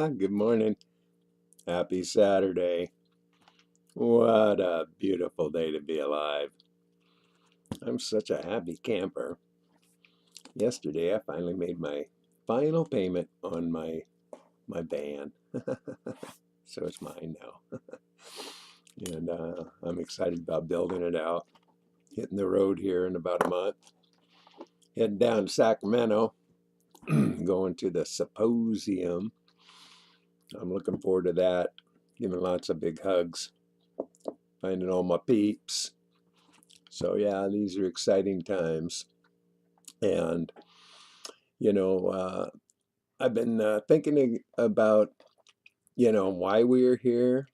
Good morning. Happy Saturday. What a beautiful day to be alive. I'm such a happy camper. Yesterday, I finally made my final payment on my van. So it's mine now. And I'm excited about building it out. Hitting the road here in about a month. Heading down to Sacramento. Going to the symposium. I'm looking forward to that. Giving lots of big hugs. Finding all my peeps. So yeah, these are exciting times. And, I've been thinking about, why we're here,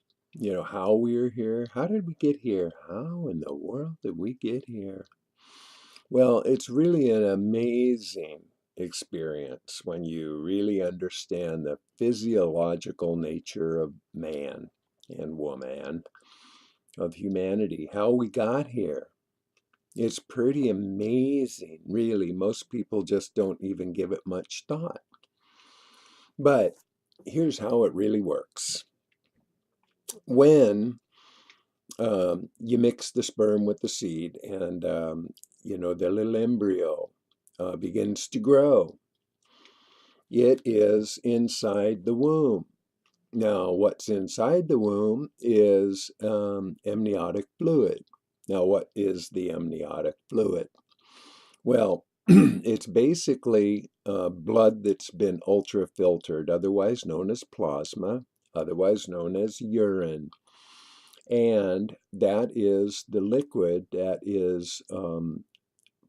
how we're here. How did we get here? How in the world did we get here? Well, it's really an amazing experience when you really understand the physiological nature of man and woman, of humanity, how we got here. It's pretty amazing, really. Most people just don't even give it much thought. But here's how it really works. When you mix the sperm with the seed and, the little embryo begins to grow, it is inside the womb. Now, what's inside the womb is amniotic fluid. Now, what is the amniotic fluid? Well, it's basically blood that's been ultra-filtered, otherwise known as plasma, otherwise known as urine. And that is the liquid that is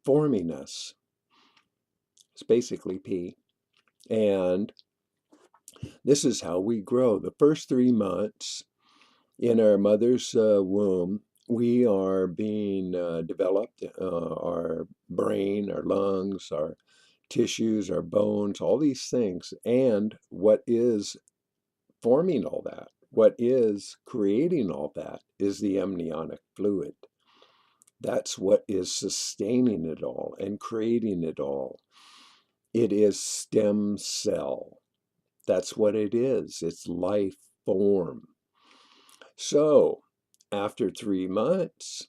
forming us. It's basically pee. And this is how we grow. The first 3 months in our mother's womb, we are being developed, our brain, our lungs, our tissues, our bones, all these things. And what is forming all that, what is creating all that is the amniotic fluid. That's what is sustaining it all and creating it all. It is stem cell. That's what it is. It's life form. So after 3 months,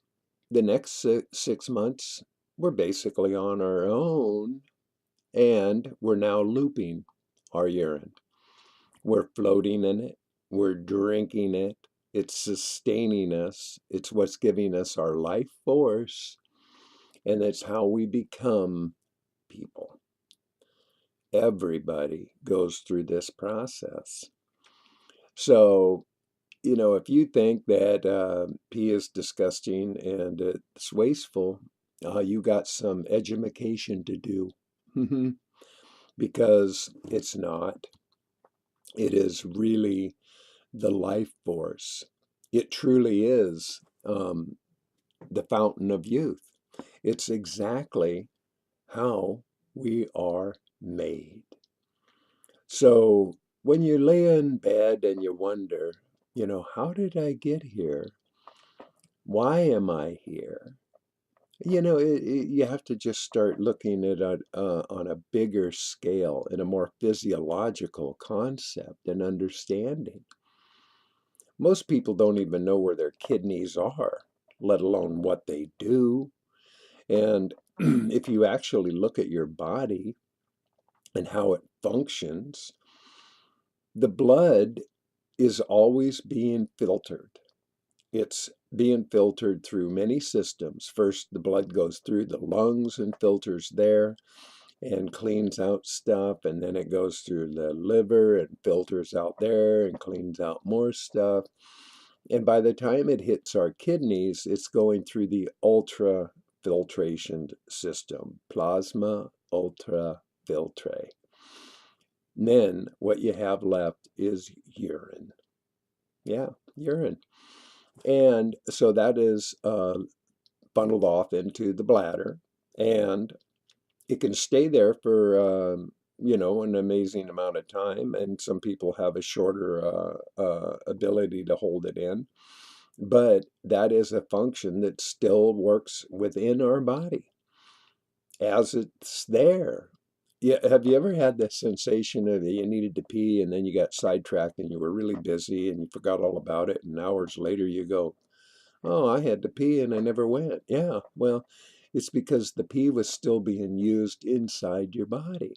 the next 6 months, we're basically on our own, and we're now looping our urine. We're floating in it. We're drinking it. It's sustaining us. It's what's giving us our life force, and it's how we become people. Everybody goes through this process. So, if you think that pee is disgusting and it's wasteful, you got some edumacation to do. Because it's not. It is really the life force. It truly is the fountain of youth. It's exactly how we are made. So when you lay in bed and you wonder, how did I get here? Why am I here? You have to just start looking at it on a bigger scale, in a more physiological concept and understanding. Most people don't even know where their kidneys are, let alone what they do. And if you actually look at your body and how it functions, the blood is always being filtered. It's being filtered through many systems. First, the blood goes through the lungs and filters there and cleans out stuff, and then it goes through the liver and filters out there and cleans out more stuff. And by the time it hits our kidneys, it's going through the ultrafiltration system, plasma ultrafiltrate. Then what you have left is urine. Yeah, urine. And so that is funneled off into the bladder, and it can stay there for an amazing amount of time, and some people have a shorter ability to hold it in, but that is a function that still works within our body as it's there. Yeah, have you ever had that sensation of you needed to pee and then you got sidetracked and you were really busy and you forgot all about it, and hours later you go, "Oh, I had to pee and I never went." Yeah, well, it's because the pee was still being used inside your body.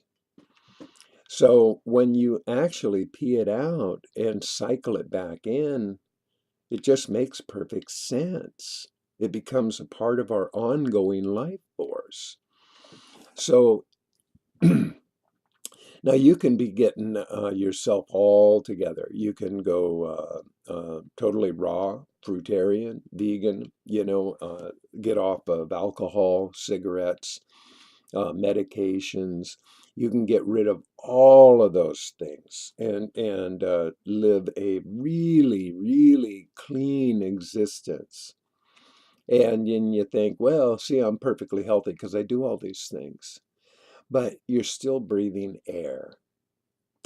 So when you actually pee it out and cycle it back in, it just makes perfect sense. It becomes a part of our ongoing life force. So now you can be getting yourself all together. You can go totally raw, fruitarian, vegan, get off of alcohol, cigarettes, medications. You can get rid of all of those things and live a really, really clean existence. And then you think, well, see, I'm perfectly healthy because I do all these things. But you're still breathing air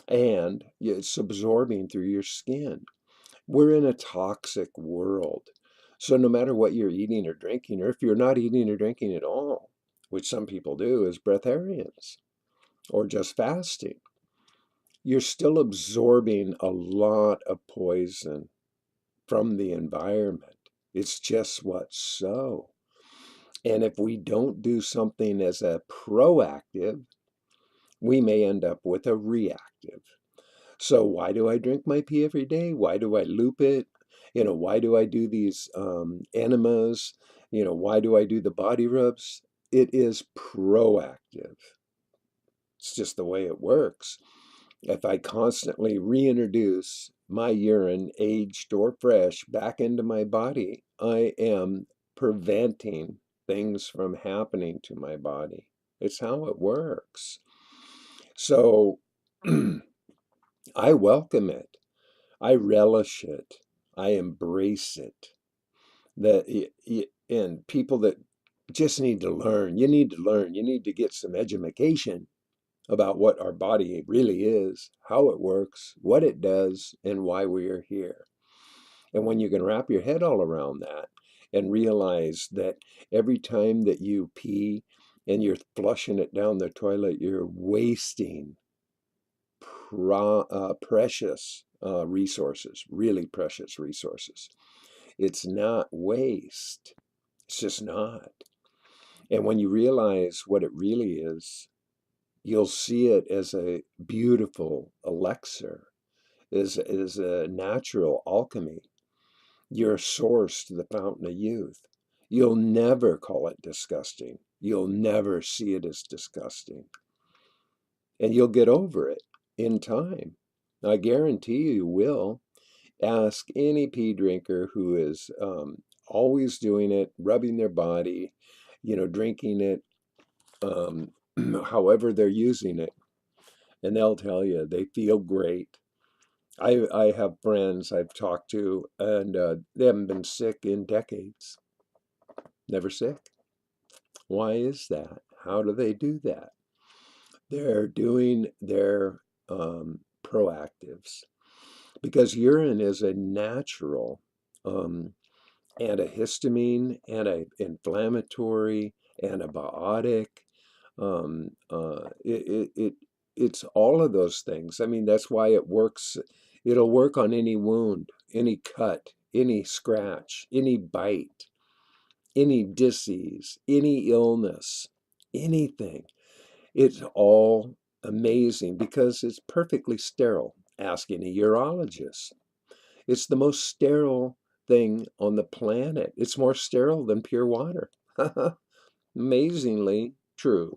and it's absorbing through your skin. We're in a toxic world. So no matter what you're eating or drinking, or if you're not eating or drinking at all, which some people do as breatharians or just fasting, you're still absorbing a lot of poison from the environment. It's just what's so. And if we don't do something as a proactive, we may end up with a reactive. So why do I drink my pee every day? Why do I loop it? Why do I do these enemas? Why do I do the body rubs? It is proactive. It's just the way it works. If I constantly reintroduce my urine, aged or fresh, back into my body, I am preventing things from happening to my body. It's how it works. So I welcome it. I relish it. I embrace it. And people that just need to learn, you need to learn, you need to get some education about what our body really is, how it works, what it does, and why we are here. And when you can wrap your head all around that and realize that every time that you pee and you're flushing it down the toilet, you're wasting precious resources, really precious resources. It's not waste. It's just not. And when you realize what it really is, you'll see it as a beautiful elixir, as a natural alchemy. You're a source to the fountain of youth. You'll never call it disgusting. You'll never see it as disgusting. And you'll get over it in time. I guarantee you will. Ask any pea drinker who is always doing it, rubbing their body, drinking it, um, however they're using it, and they'll tell you they feel great. I have friends I've talked to, and they haven't been sick in decades. Never sick. Why is that? How do they do that? They're doing their proactives because urine is a natural um, antihistamine, anti-inflammatory, antibiotic. It's all of those things. I mean, that's why it works. It'll work on any wound, any cut, any scratch, any bite, any disease, any illness, anything. It's all amazing because it's perfectly sterile. Ask any urologist. It's the most sterile thing on the planet. It's more sterile than pure water. Amazingly true.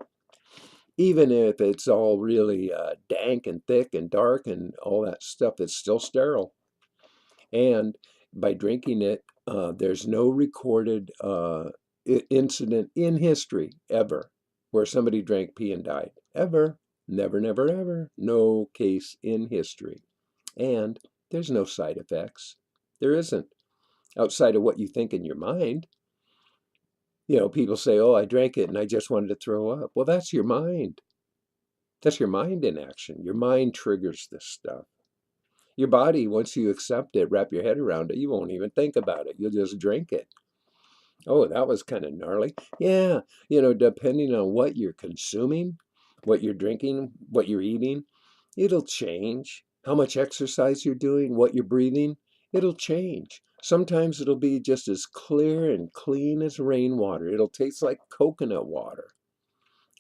Even if it's all really dank and thick and dark and all that stuff, it's still sterile. And by drinking it, there's no recorded incident in history ever where somebody drank pee and died. Ever. Never, never, ever. No case in history. And there's no side effects. There isn't, outside of what you think in your mind. People say, oh, I drank it and I just wanted to throw up. Well, that's your mind. That's your mind in action. Your mind triggers this stuff. Your body, once you accept it, wrap your head around it, you won't even think about it. You'll just drink it. Oh, that was kind of gnarly. Yeah, depending on what you're consuming, what you're drinking, what you're eating, it'll change. How much exercise you're doing, what you're breathing, it'll change. Sometimes it'll be just as clear and clean as rainwater. It'll taste like coconut water.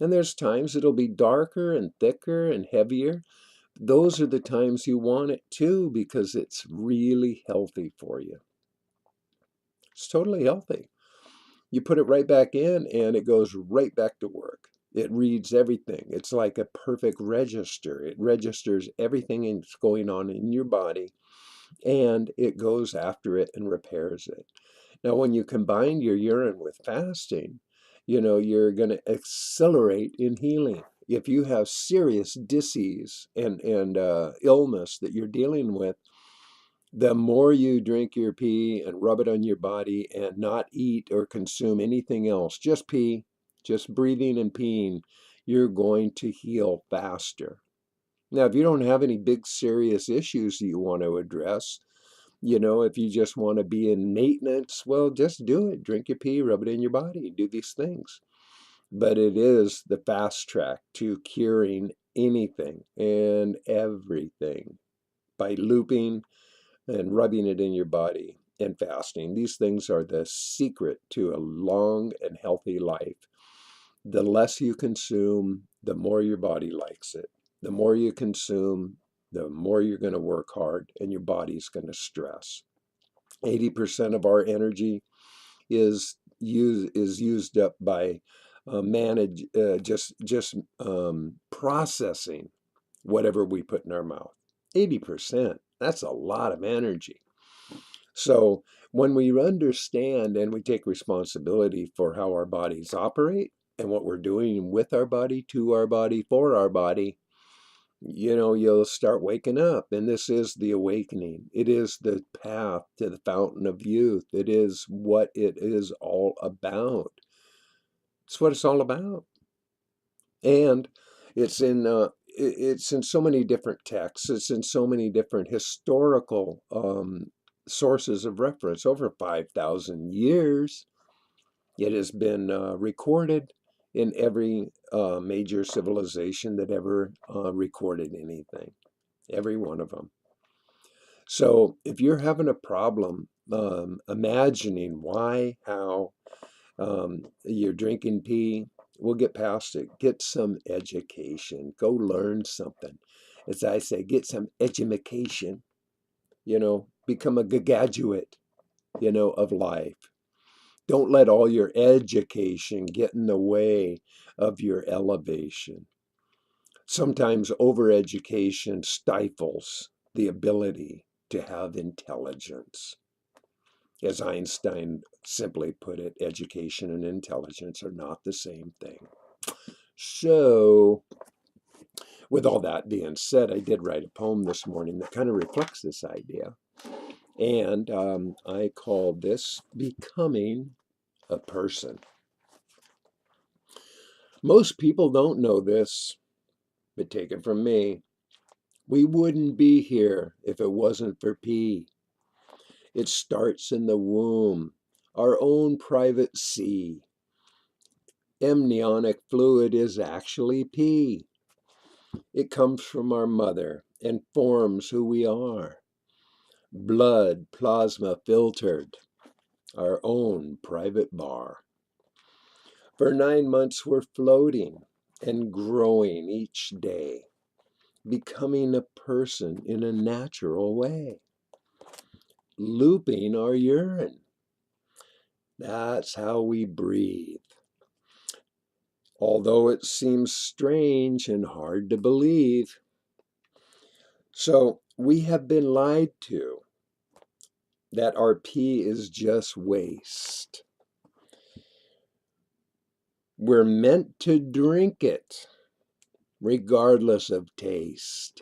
And there's times it'll be darker and thicker and heavier. Those are the times you want it too, because it's really healthy for you. It's totally healthy. You put it right back in and it goes right back to work. It reads everything. It's like a perfect register. It registers everything that's going on in your body, and it goes after it and repairs it. Now, when you combine your urine with fasting, you're going to accelerate in healing. If you have serious disease and illness that you're dealing with, the more you drink your pee and rub it on your body and not eat or consume anything else, just pee, just breathing and peeing, you're going to heal faster. Now, if you don't have any big serious issues that you want to address, if you just want to be in maintenance, well, just do it. Drink your pee, rub it in your body, do these things. But it is the fast track to curing anything and everything by looping and rubbing it in your body and fasting. These things are the secret to a long and healthy life. The less you consume, the more your body likes it. The more you consume, the more you're going to work hard and your body's going to stress. 80% of our energy is used up by processing whatever we put in our mouth. 80%. That's a lot of energy. So when we understand and we take responsibility for how our bodies operate and what we're doing with our body, to our body, for our body, you'll start waking up. And this is the awakening. It is the path to the fountain of youth. It is what it is all about. It's what it's all about. And it's in so many different texts. It's in so many different historical sources of reference. Over 5,000 years, it has been recorded in every major civilization that ever recorded anything, every one of them. So if you're having a problem imagining why, how you're drinking pee, we'll get past it. Get some education. Go learn something. As I say, get some education. Become a graduate, of life. Don't let all your education get in the way of your elevation. Sometimes overeducation stifles the ability to have intelligence. As Einstein simply put it, education and intelligence are not the same thing. So, with all that being said, I did write a poem this morning that kind of reflects this idea. And I called this Becoming a Person. Most people don't know this, but take it from me, we wouldn't be here if it wasn't for pee. It starts in the womb, our own private sea. Amniotic fluid is actually pee. It comes from our mother and forms who we are. Blood plasma filtered, our own private bar. For 9 months we're floating and growing each day, becoming a person in a natural way. Looping our urine. That's how we breathe. Although it seems strange and hard to believe. So we have been lied to that our pee is just waste. We're meant to drink it, regardless of taste.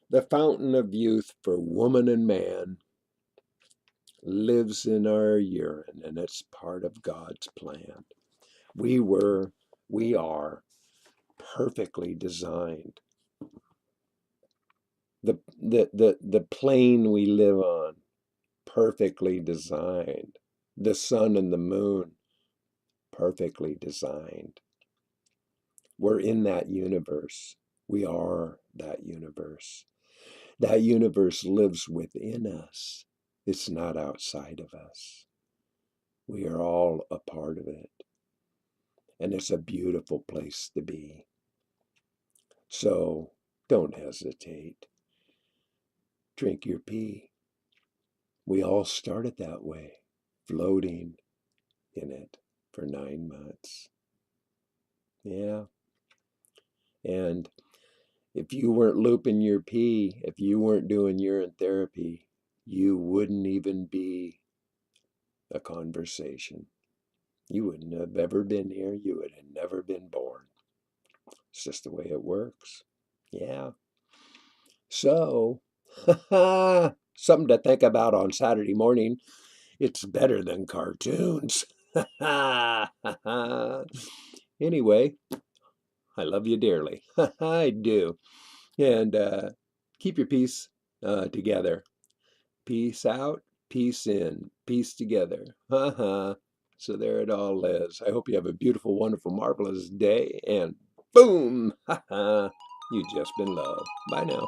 The fountain of youth for woman and man lives in our urine, and it's part of God's plan. We are perfectly designed. The plane we live on, perfectly designed. The sun and the moon, perfectly designed. We're in that universe. We are that universe. That universe lives within us. It's not outside of us. We are all a part of it. And it's a beautiful place to be. So don't hesitate. Drink your pee. We all started that way, floating in it for 9 months. Yeah. And if you weren't looping your pee, if you weren't doing urine therapy, you wouldn't even be a conversation. You wouldn't have ever been here. You would have never been born. It's just the way it works. Yeah. So, something to think about on Saturday morning. It's better than cartoons. Anyway, I love you dearly. I do. And keep your peace together. Peace out, peace in, peace together. So there it all is. I hope you have a beautiful, wonderful, marvelous day. And boom! You've just been loved. Bye now.